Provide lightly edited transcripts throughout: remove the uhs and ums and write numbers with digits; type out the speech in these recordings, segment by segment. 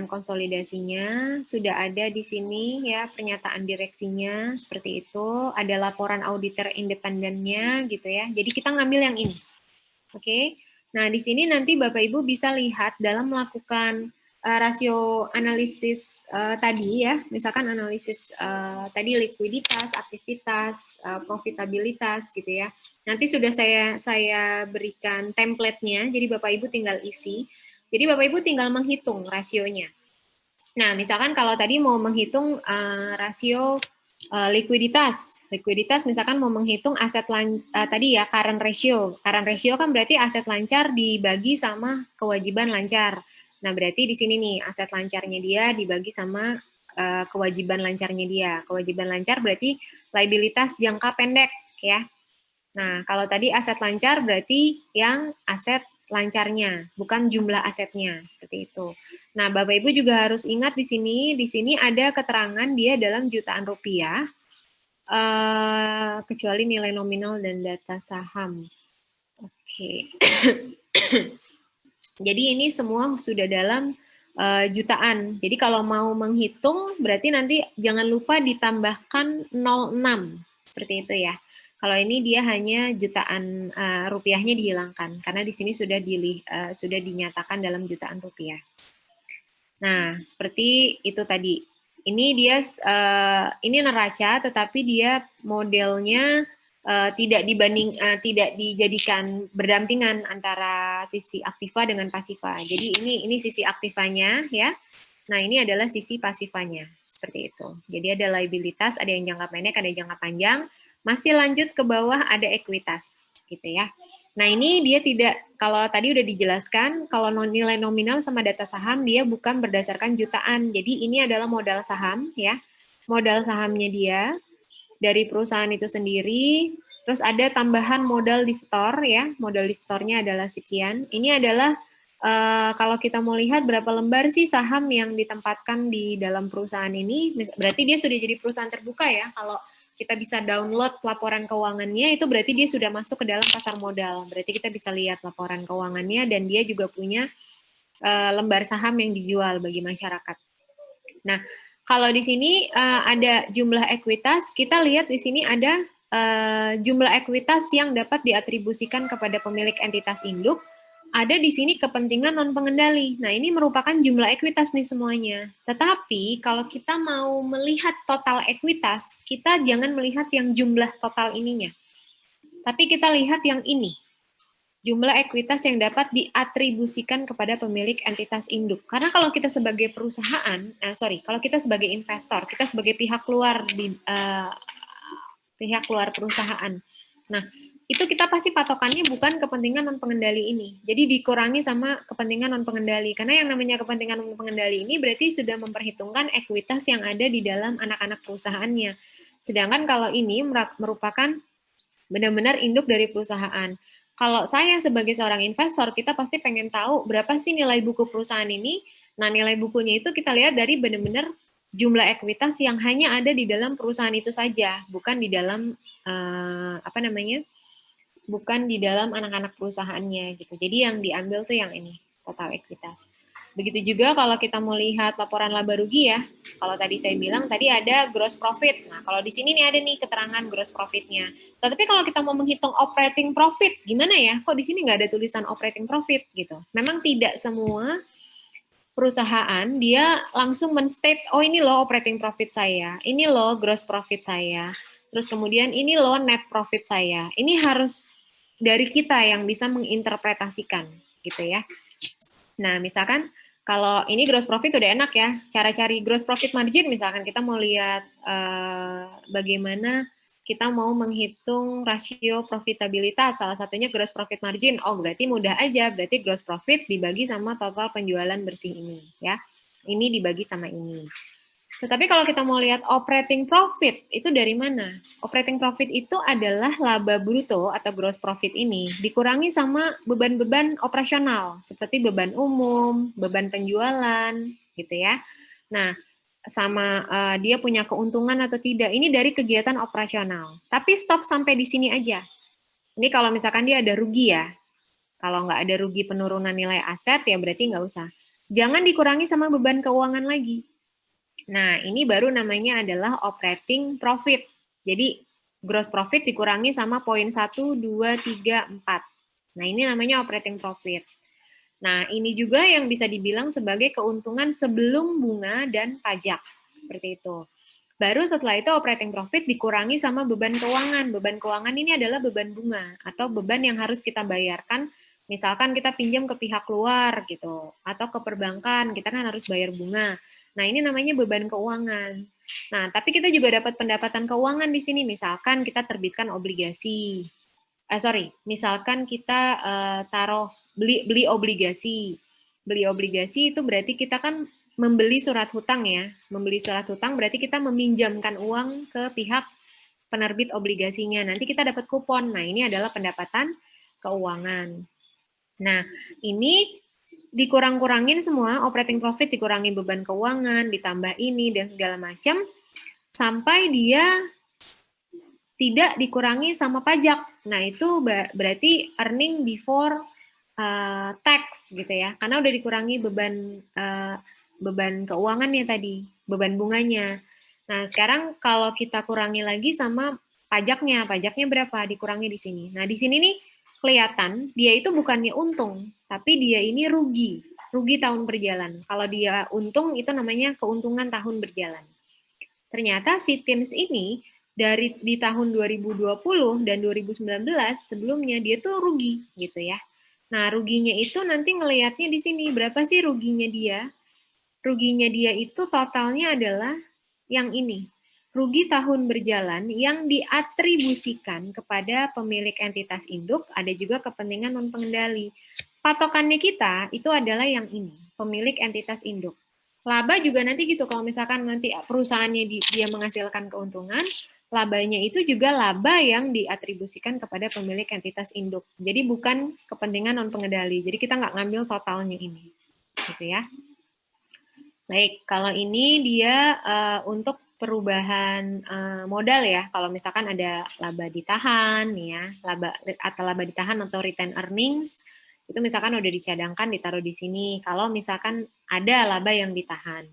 konsolidasinya, sudah ada di sini ya pernyataan direksinya seperti itu, ada laporan auditor independennya gitu ya. Jadi kita ngambil yang ini. Oke. Nah, di sini nanti Bapak Ibu bisa lihat dalam melakukan rasio analisis tadi ya, misalkan analisis tadi likuiditas, aktivitas, profitabilitas gitu ya. Nanti sudah saya berikan template-nya, jadi Bapak Ibu tinggal isi. Jadi Bapak Ibu tinggal menghitung rasionya. Nah, misalkan kalau tadi mau menghitung rasio likuiditas misalkan mau menghitung aset tadi ya current ratio. Current ratio kan berarti aset lancar dibagi sama kewajiban lancar. Nah, berarti di sini nih aset lancarnya dia dibagi sama kewajiban lancarnya dia. Kewajiban lancar berarti liabilitas jangka pendek ya. Nah, kalau tadi aset lancar berarti yang aset lancarnya, bukan jumlah asetnya, seperti itu. Nah, Bapak Ibu juga harus ingat di sini ada keterangan dia dalam jutaan rupiah, kecuali nilai nominal dan data saham. Oke. Jadi ini semua sudah dalam jutaan. Jadi kalau mau menghitung, berarti nanti jangan lupa ditambahkan 06, seperti itu ya. Kalau ini dia hanya jutaan rupiahnya dihilangkan karena di sini sudah dinyatakan dalam jutaan rupiah. Nah, seperti itu tadi. Ini dia ini neraca, tetapi dia modelnya tidak dijadikan berdampingan antara sisi aktiva dengan pasiva. Jadi ini sisi aktivanya ya. Nah, ini adalah sisi pasifanya. Seperti itu. Jadi ada liabilitas, ada yang jangka pendek, ada yang jangka panjang. Masih lanjut ke bawah ada ekuitas, gitu ya. Nah, ini dia tidak, kalau tadi udah dijelaskan, kalau nilai nominal sama data saham dia bukan berdasarkan jutaan. Jadi ini adalah modal saham ya. Modal sahamnya dia dari perusahaan itu sendiri, terus ada tambahan modal di store ya. Modal di store-nya adalah sekian. Ini adalah kalau kita mau lihat berapa lembar sih saham yang ditempatkan di dalam perusahaan ini, berarti dia sudah jadi perusahaan terbuka ya. Kalau kita bisa download laporan keuangannya, itu berarti dia sudah masuk ke dalam pasar modal. Berarti kita bisa lihat laporan keuangannya dan dia juga punya lembar saham yang dijual bagi masyarakat. Nah, kalau di sini ada jumlah ekuitas, kita lihat di sini ada jumlah ekuitas yang dapat diatribusikan kepada pemilik entitas induk. Ada di sini kepentingan non-pengendali. Nah, ini merupakan jumlah ekuitas nih semuanya. Tetapi, kalau kita mau melihat total ekuitas, kita jangan melihat yang jumlah total ininya. Tapi kita lihat yang ini. Jumlah ekuitas yang dapat diatribusikan kepada pemilik entitas induk. Karena kalau kita sebagai perusahaan, kalau kita sebagai investor, kita sebagai pihak luar perusahaan. Nah, itu kita pasti patokannya bukan kepentingan non-pengendali ini. Jadi dikurangi sama kepentingan non-pengendali. Karena yang namanya kepentingan non-pengendali ini berarti sudah memperhitungkan ekuitas yang ada di dalam anak-anak perusahaannya. Sedangkan kalau ini merupakan benar-benar induk dari perusahaan. Kalau saya sebagai seorang investor, kita pasti pengen tahu berapa sih nilai buku perusahaan ini. Nah, nilai bukunya itu kita lihat dari benar-benar jumlah ekuitas yang hanya ada di dalam perusahaan itu saja, bukan di dalam bukan di dalam anak-anak perusahaannya gitu. Jadi yang diambil tuh yang ini, total ekuitas. Begitu juga kalau kita mau lihat laporan laba rugi ya. Kalau tadi saya bilang tadi ada gross profit. Nah, kalau di sini nih ada nih keterangan gross profitnya. Tetapi kalau kita mau menghitung operating profit, gimana ya? Kok di sini nggak ada tulisan operating profit gitu? Memang tidak semua perusahaan dia langsung menstate, oh ini loh operating profit saya, ini loh gross profit saya. Terus kemudian ini loh net profit saya. Ini harus dari kita yang bisa menginterpretasikan gitu ya. Nah, misalkan kalau ini gross profit udah enak ya. Cara cari gross profit margin misalkan kita mau lihat bagaimana kita mau menghitung rasio profitabilitas, salah satunya gross profit margin. Oh, berarti mudah aja. Berarti gross profit dibagi sama total penjualan bersih ini ya. Ini dibagi sama ini. Tetapi kalau kita mau lihat operating profit, itu dari mana? Operating profit itu adalah laba bruto atau gross profit ini dikurangi sama beban-beban operasional, seperti beban umum, beban penjualan, gitu ya. Nah, sama dia punya keuntungan atau tidak, ini dari kegiatan operasional. Tapi stop sampai di sini aja. Ini kalau misalkan dia ada rugi ya, kalau nggak ada rugi penurunan nilai aset, ya berarti nggak usah. Jangan dikurangi sama beban keuangan lagi. Nah, ini baru namanya adalah operating profit. Jadi, gross profit dikurangi sama poin 1, 2, 3, 4. Nah, ini namanya operating profit. Nah, ini juga yang bisa dibilang sebagai keuntungan sebelum bunga dan pajak. Seperti itu. Baru setelah itu operating profit dikurangi sama beban keuangan. Beban keuangan ini adalah beban bunga atau beban yang harus kita bayarkan. Misalkan kita pinjam ke pihak luar gitu, atau ke perbankan, kita kan harus bayar bunga. Nah, ini namanya beban keuangan. Nah, tapi kita juga dapat pendapatan keuangan di sini. Misalkan kita terbitkan obligasi. Misalkan kita beli obligasi. Beli obligasi itu berarti kita kan membeli surat hutang ya. Membeli surat hutang berarti kita meminjamkan uang ke pihak penerbit obligasinya. Nanti kita dapat kupon. Nah, ini adalah pendapatan keuangan. Nah, ini dikurang-kurangin semua, operating profit dikurangi beban keuangan, ditambah ini dan segala macam, sampai dia tidak dikurangi sama pajak. Nah, itu berarti earning before tax gitu ya, karena udah dikurangi beban keuangannya tadi, beban bunganya. Nah, sekarang kalau kita kurangi lagi sama pajaknya berapa? Dikurangi di sini. Nah, di sini nih kelihatan dia itu bukannya untung, tapi dia ini rugi tahun berjalan. Kalau dia untung itu namanya keuntungan tahun berjalan. Ternyata si TINS ini di tahun 2020 dan 2019 sebelumnya dia tuh rugi gitu ya. Nah, ruginya itu nanti ngelihatnya di sini berapa sih ruginya dia? Ruginya dia itu totalnya adalah yang ini. Rugi tahun berjalan yang diatribusikan kepada pemilik entitas induk, ada juga kepentingan non-pengendali. Patokannya kita itu adalah yang ini, pemilik entitas induk. Laba juga nanti gitu, kalau misalkan nanti perusahaannya dia menghasilkan keuntungan, labanya itu juga laba yang diatribusikan kepada pemilik entitas induk. Jadi bukan kepentingan non-pengendali, jadi kita nggak ngambil totalnya ini. Gitu ya. Baik, kalau ini dia untuk perubahan modal ya. Kalau misalkan ada laba ditahan ya, laba ditahan atau retain earnings, itu misalkan udah dicadangkan ditaruh di sini. Kalau misalkan ada laba yang ditahan.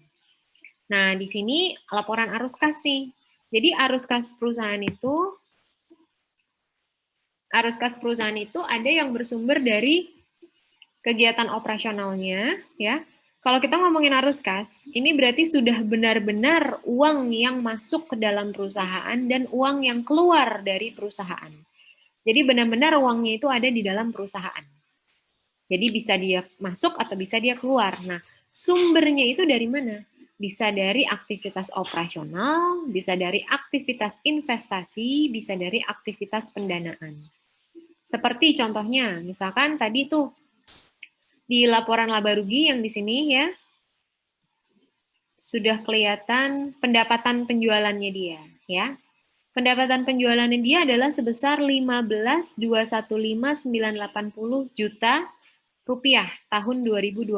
Nah, di sini laporan arus kas nih. Jadi arus kas perusahaan itu ada yang bersumber dari kegiatan operasionalnya ya. Kalau kita ngomongin arus kas, ini berarti sudah benar-benar uang yang masuk ke dalam perusahaan dan uang yang keluar dari perusahaan. Jadi benar-benar uangnya itu ada di dalam perusahaan. Jadi bisa dia masuk atau bisa dia keluar. Nah, sumbernya itu dari mana? Bisa dari aktivitas operasional, bisa dari aktivitas investasi, bisa dari aktivitas pendanaan. Seperti contohnya, misalkan tadi tuh di laporan laba rugi yang di sini ya, sudah kelihatan pendapatan penjualannya dia, ya. Pendapatan penjualannya dia adalah sebesar 15.215.980 juta rupiah tahun 2020.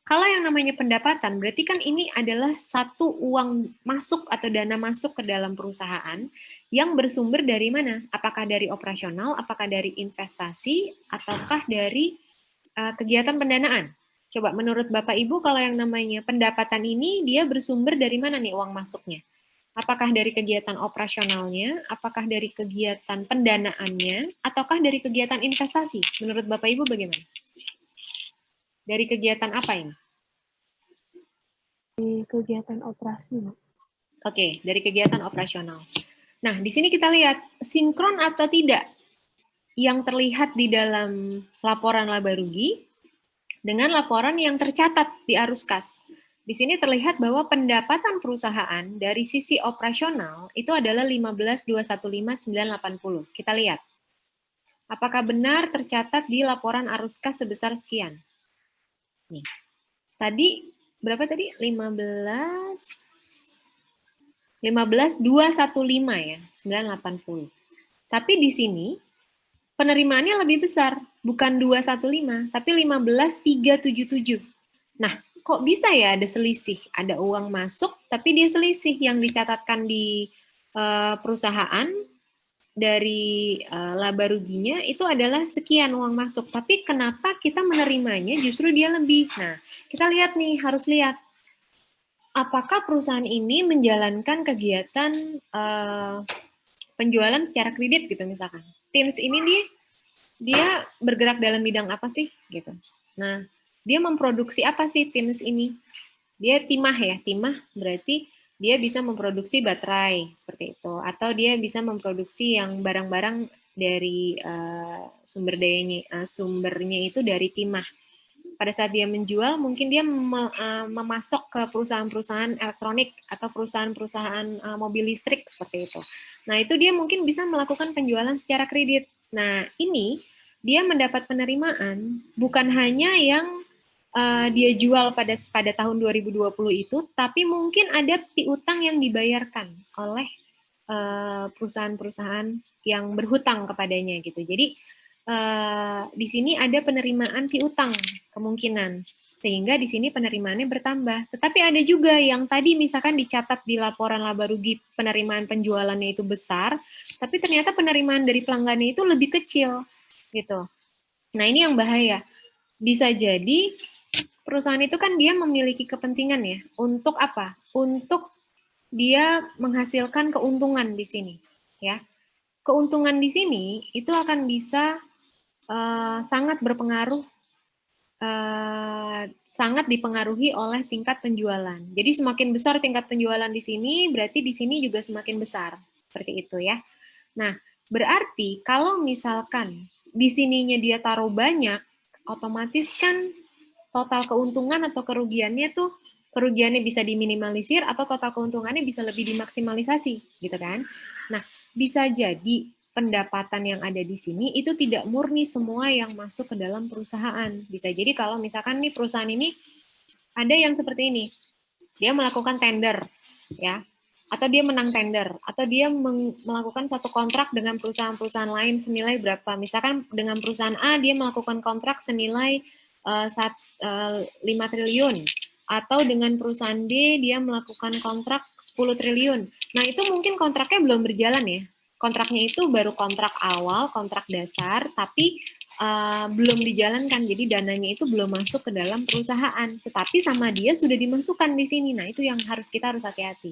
Kalau yang namanya pendapatan, berarti kan ini adalah satu uang masuk atau dana masuk ke dalam perusahaan yang bersumber dari mana? Apakah dari operasional, apakah dari investasi, ataukah dari kegiatan pendanaan. Coba menurut Bapak Ibu kalau yang namanya pendapatan ini dia bersumber dari mana nih uang masuknya? Apakah dari kegiatan operasionalnya, apakah dari kegiatan pendanaannya, ataukah dari kegiatan investasi? Menurut Bapak Ibu bagaimana? Dari kegiatan apa ini? Dari kegiatan operasi. Oke, dari kegiatan operasional. Nah, di sini kita lihat sinkron atau tidak yang terlihat di dalam laporan laba rugi dengan laporan yang tercatat di arus kas. Di sini terlihat bahwa pendapatan perusahaan dari sisi operasional itu adalah 15.215.980. Kita lihat. Apakah benar tercatat di laporan arus kas sebesar sekian? Nih. Tadi berapa tadi? 15.215 ya, 980. Tapi di sini penerimaannya lebih besar, bukan 215, tapi 15.377. Nah, kok bisa ya ada selisih? Ada uang masuk, tapi dia selisih yang dicatatkan di perusahaan dari laba ruginya itu adalah sekian uang masuk, tapi kenapa kita menerimanya justru dia lebih? Nah, kita lihat nih, harus lihat apakah perusahaan ini menjalankan kegiatan penjualan secara kredit gitu misalkan. Teams ini dia bergerak dalam bidang apa sih gitu. Nah, dia memproduksi apa sih Teams ini? Dia timah ya, timah berarti dia bisa memproduksi baterai seperti itu, atau dia bisa memproduksi yang barang-barang dari sumbernya itu dari timah. Pada saat dia menjual, mungkin dia memasok ke perusahaan-perusahaan elektronik atau perusahaan-perusahaan mobil listrik seperti itu. Nah, itu dia mungkin bisa melakukan penjualan secara kredit. Nah, ini dia mendapat penerimaan bukan hanya yang dia jual pada tahun 2020 itu, tapi mungkin ada piutang yang dibayarkan oleh perusahaan-perusahaan yang berhutang kepadanya gitu. Jadi di sini ada penerimaan piutang kemungkinan, sehingga di sini penerimaannya bertambah. Tetapi ada juga yang tadi misalkan dicatat di laporan laba rugi penerimaan penjualannya itu besar, tapi ternyata penerimaan dari pelanggannya itu lebih kecil gitu. Nah, ini yang bahaya. Bisa jadi perusahaan itu kan dia memiliki kepentingan ya, untuk apa? Untuk dia menghasilkan keuntungan di sini, ya. Keuntungan di sini itu akan bisa sangat berpengaruh, sangat dipengaruhi oleh tingkat penjualan. Jadi semakin besar tingkat penjualan di sini, berarti di sini juga semakin besar, seperti itu ya. Nah, berarti kalau misalkan di sininya dia taruh banyak, otomatis kan total keuntungan atau kerugiannya tuh kerugiannya bisa diminimalisir atau total keuntungannya bisa lebih dimaksimalisasi, gitu kan? Nah, bisa jadi pendapatan yang ada di sini itu tidak murni semua yang masuk ke dalam perusahaan. Bisa jadi kalau misalkan nih perusahaan ini ada yang seperti ini, dia melakukan tender, ya, atau dia menang tender, atau dia melakukan satu kontrak dengan perusahaan-perusahaan lain senilai berapa. Misalkan dengan perusahaan A dia melakukan kontrak senilai 5 triliun, atau dengan perusahaan B dia melakukan kontrak 10 triliun. Nah, itu mungkin kontraknya belum berjalan ya. Kontraknya itu baru kontrak awal, kontrak dasar, tapi belum dijalankan. Jadi dananya itu belum masuk ke dalam perusahaan. Tetapi sama dia sudah dimasukkan di sini. Nah, itu yang kita harus hati-hati.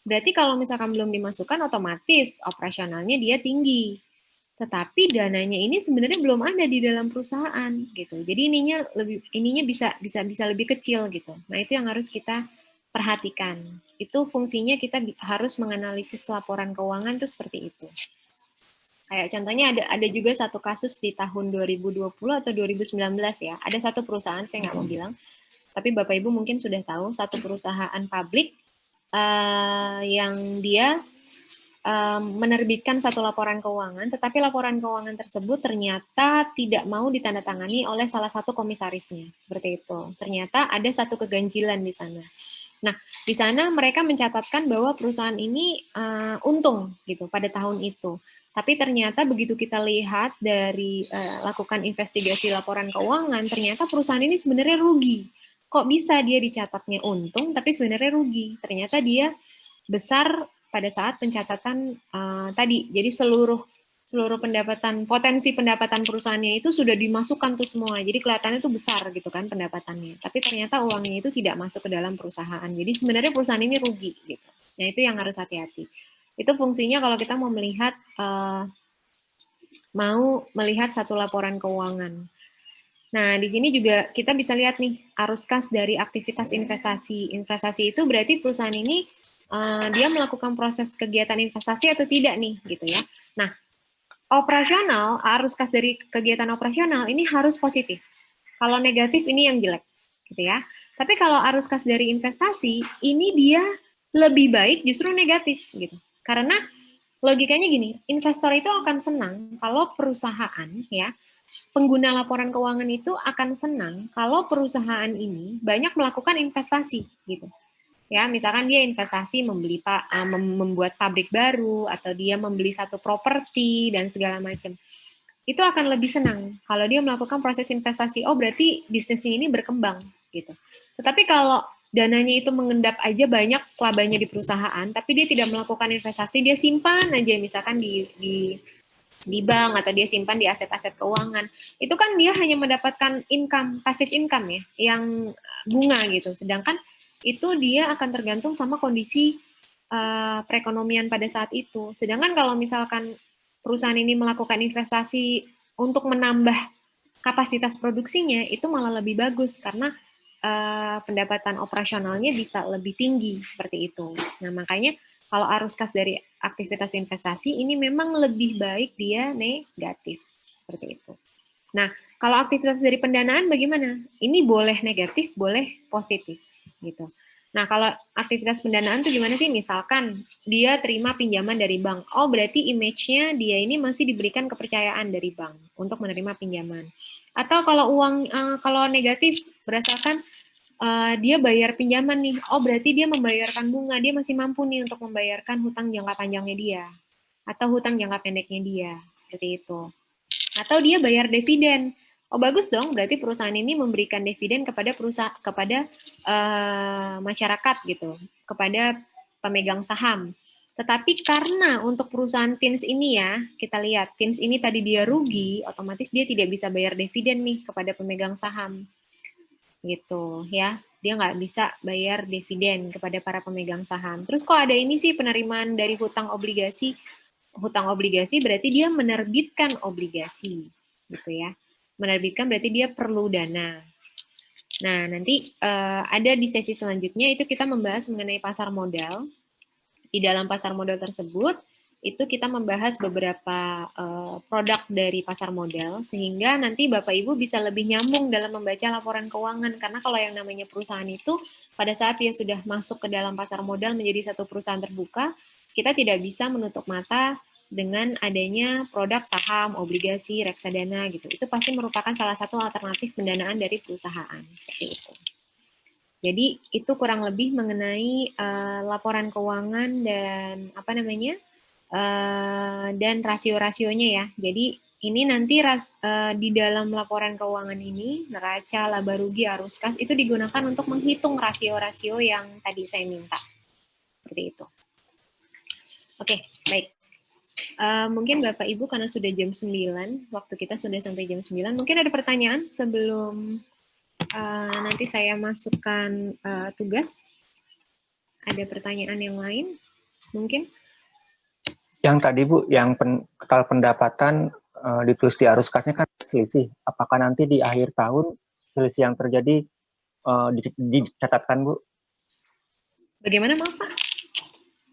Berarti kalau misalkan belum dimasukkan, otomatis operasionalnya dia tinggi. Tetapi dananya ini sebenarnya belum ada di dalam perusahaan gitu. Jadi ininya bisa lebih kecil gitu. Nah, itu yang harus kita perhatikan. Itu fungsinya kita harus menganalisis laporan keuangan itu seperti itu. Kayak contohnya ada juga satu kasus di tahun 2020 atau 2019 ya. Ada satu perusahaan, saya nggak mau bilang, tapi Bapak Ibu mungkin sudah tahu, satu perusahaan publik yang dia menerbitkan satu laporan keuangan, tetapi laporan keuangan tersebut ternyata tidak mau ditandatangani oleh salah satu komisarisnya. Seperti itu. Ternyata ada satu keganjilan di sana. Nah, di sana mereka mencatatkan bahwa perusahaan ini untung gitu pada tahun itu. Tapi ternyata begitu kita lihat dari lakukan investigasi laporan keuangan, ternyata perusahaan ini sebenarnya rugi. Kok bisa dia dicatatnya untung, tapi sebenarnya rugi? Ternyata dia besar pada saat pencatatan tadi. Jadi seluruh pendapatan, potensi pendapatan perusahaannya itu sudah dimasukkan tuh semua. Jadi kelihatannya tuh besar gitu kan pendapatannya. Tapi ternyata uangnya itu tidak masuk ke dalam perusahaan. Jadi sebenarnya perusahaan ini rugi gitu. Nah, itu yang harus hati-hati. Itu fungsinya kalau kita mau melihat satu laporan keuangan. Nah, di sini juga kita bisa lihat nih arus kas dari aktivitas investasi. Investasi itu berarti perusahaan ini dia melakukan proses kegiatan investasi atau tidak nih, gitu ya. Nah, operasional, arus kas dari kegiatan operasional ini harus positif. Kalau negatif ini yang jelek, gitu ya. Tapi kalau arus kas dari investasi, ini dia lebih baik justru negatif, gitu. Karena logikanya gini, investor itu akan senang kalau perusahaan, ya, pengguna laporan keuangan itu akan senang kalau perusahaan ini banyak melakukan investasi, gitu. Ya, misalkan dia investasi membuat pabrik baru atau dia membeli satu properti dan segala macam. Itu akan lebih senang kalau dia melakukan proses investasi. Oh, berarti bisnisnya ini berkembang gitu. Tetapi kalau dananya itu mengendap aja banyak labanya di perusahaan, tapi dia tidak melakukan investasi, dia simpan aja misalkan di bank atau dia simpan di aset-aset keuangan, itu kan dia hanya mendapatkan income, passive income ya, yang bunga gitu. Sedangkan itu dia akan tergantung sama kondisi perekonomian pada saat itu. Sedangkan kalau misalkan perusahaan ini melakukan investasi untuk menambah kapasitas produksinya, itu malah lebih bagus karena pendapatan operasionalnya bisa lebih tinggi seperti itu. Nah, makanya kalau arus kas dari aktivitas investasi ini memang lebih baik dia negatif seperti itu. Nah, kalau aktivitas dari pendanaan bagaimana? Ini boleh negatif, boleh positif gitu. Nah, kalau aktivitas pendanaan itu gimana sih? Misalkan dia terima pinjaman dari bank. Oh, berarti image-nya dia ini masih diberikan kepercayaan dari bank untuk menerima pinjaman. Atau kalau kalau negatif berdasarkan dia bayar pinjaman nih. Oh, berarti dia membayarkan bunga. Dia masih mampu nih untuk membayarkan hutang jangka panjangnya dia atau hutang jangka pendeknya dia. Seperti itu. Atau dia bayar dividen. Oh, bagus dong, berarti perusahaan ini memberikan dividen kepada masyarakat gitu, kepada pemegang saham. Tetapi karena untuk perusahaan TINS ini ya, kita lihat TINS ini tadi dia rugi, otomatis dia tidak bisa bayar dividen nih kepada pemegang saham. Gitu ya, dia nggak bisa bayar dividen kepada para pemegang saham. Terus kok ada ini sih penerimaan dari hutang obligasi berarti dia menerbitkan obligasi gitu ya. Menerbitkan berarti dia perlu dana. Nah, nanti ada di sesi selanjutnya itu kita membahas mengenai pasar modal. Di dalam pasar modal tersebut itu kita membahas beberapa produk dari pasar modal sehingga nanti Bapak Ibu bisa lebih nyambung dalam membaca laporan keuangan karena kalau yang namanya perusahaan itu pada saat dia sudah masuk ke dalam pasar modal menjadi satu perusahaan terbuka, kita tidak bisa menutup mata dengan adanya produk saham, obligasi, reksadana gitu. Itu pasti merupakan salah satu alternatif pendanaan dari perusahaan seperti itu. Jadi itu kurang lebih mengenai laporan keuangan dan dan rasio-rasionya ya. Jadi ini nanti di dalam laporan keuangan ini neraca, laba rugi, arus kas itu digunakan untuk menghitung rasio-rasio yang tadi saya minta. Seperti itu. Oke, baik. Mungkin Bapak Ibu karena sudah jam 9, waktu kita sudah sampai jam 9, mungkin ada pertanyaan sebelum nanti saya masukkan tugas. Ada pertanyaan yang lain? Mungkin? Yang tadi Bu, yang total pendapatan ditulis di arus kasnya kan selisih. Apakah nanti di akhir tahun selisih yang terjadi dicatatkan Bu? Bagaimana maaf Pak?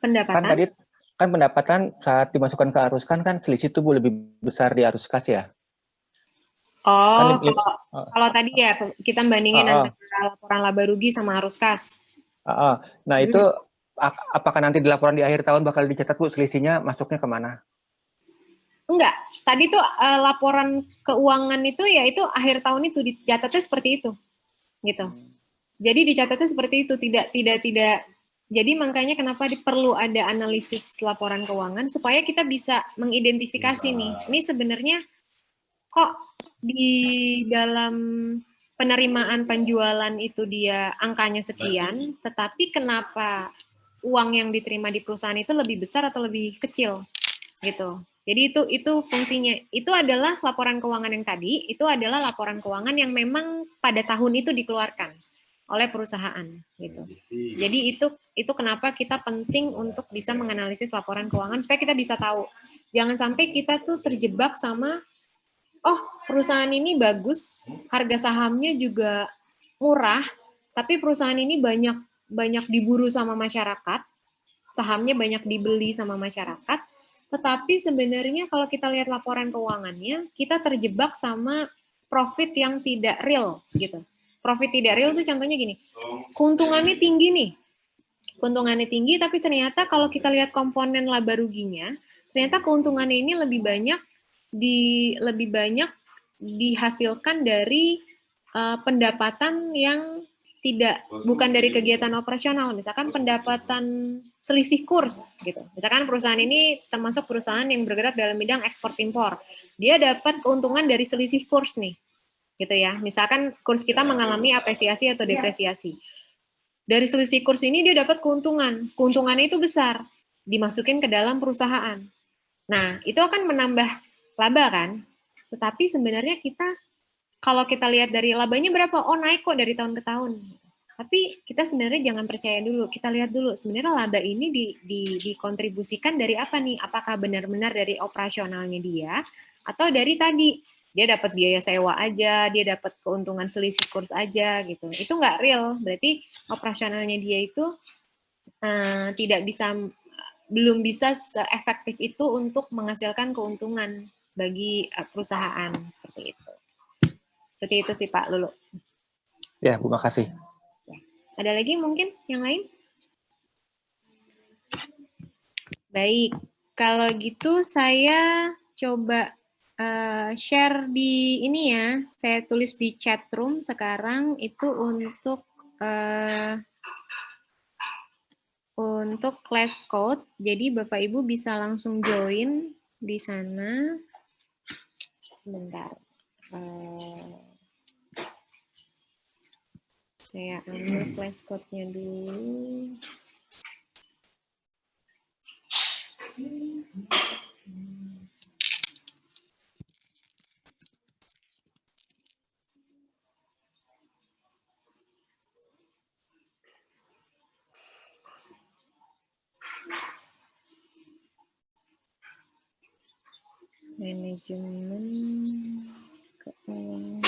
Pendapatan? Kan tadi kan pendapatan saat dimasukkan ke arus kan selisih itu Bu lebih besar di arus kas ya? Oh, kan kalau tadi ya kita bandingin antara laporan laba rugi sama arus kas. Nah itu apakah nanti di laporan di akhir tahun bakal dicatat Bu selisihnya masuknya kemana? Enggak, tadi tuh laporan keuangan itu ya itu akhir tahun itu dicatatnya seperti itu, gitu. Jadi dicatatnya seperti itu, tidak. Jadi makanya kenapa perlu ada analisis laporan keuangan supaya kita bisa mengidentifikasi nih, ini sebenarnya kok di dalam penerimaan penjualan itu dia angkanya sekian, tetapi kenapa uang yang diterima di perusahaan itu lebih besar atau lebih kecil, gitu. Jadi itu fungsinya. Itu adalah laporan keuangan yang tadi, itu adalah laporan keuangan yang memang pada tahun itu dikeluarkan oleh perusahaan gitu. Jadi itu kenapa kita penting untuk bisa menganalisis laporan keuangan supaya kita bisa tahu. Jangan sampai kita tuh terjebak sama perusahaan ini bagus, harga sahamnya juga murah, tapi perusahaan ini banyak diburu sama masyarakat, sahamnya banyak dibeli sama masyarakat, tetapi sebenarnya kalau kita lihat laporan keuangannya, kita terjebak sama profit yang tidak real gitu. Profit tidak real itu contohnya gini, keuntungannya tinggi nih, keuntungannya tinggi, tapi ternyata kalau kita lihat komponen laba ruginya, ternyata keuntungannya ini lebih banyak dihasilkan dari pendapatan yang bukan dari kegiatan operasional, misalkan pendapatan selisih kurs gitu. Misalkan perusahaan ini termasuk perusahaan yang bergerak dalam bidang ekspor impor. Dia dapat keuntungan dari selisih kurs nih. Gitu ya. Misalkan kurs kita mengalami apresiasi atau depresiasi. Dari selisih kurs ini dia dapat keuntungan. Keuntungannya itu besar, dimasukin ke dalam perusahaan. Nah, itu akan menambah laba kan? Tetapi sebenarnya kalau kita lihat dari labanya berapa, oh naik kok dari tahun ke tahun. Tapi kita sebenarnya jangan percaya dulu, kita lihat dulu sebenarnya laba ini dikontribusikan dari apa nih? Apakah benar-benar dari operasionalnya dia, atau dari tadi dia dapat biaya sewa aja, dia dapat keuntungan selisih kurs aja gitu. Itu nggak real, berarti operasionalnya dia itu belum bisa seefektif itu untuk menghasilkan keuntungan bagi perusahaan seperti itu. Seperti itu sih Pak Lulu. Ya, Bu, makasih. Ada lagi mungkin yang lain? Baik, kalau gitu saya coba share di ini ya. Saya tulis di chat room sekarang itu untuk class code. Jadi Bapak Ibu bisa langsung join di sana. Sebentar. Saya ambil class code-nya dulu. Manajemen keuangan.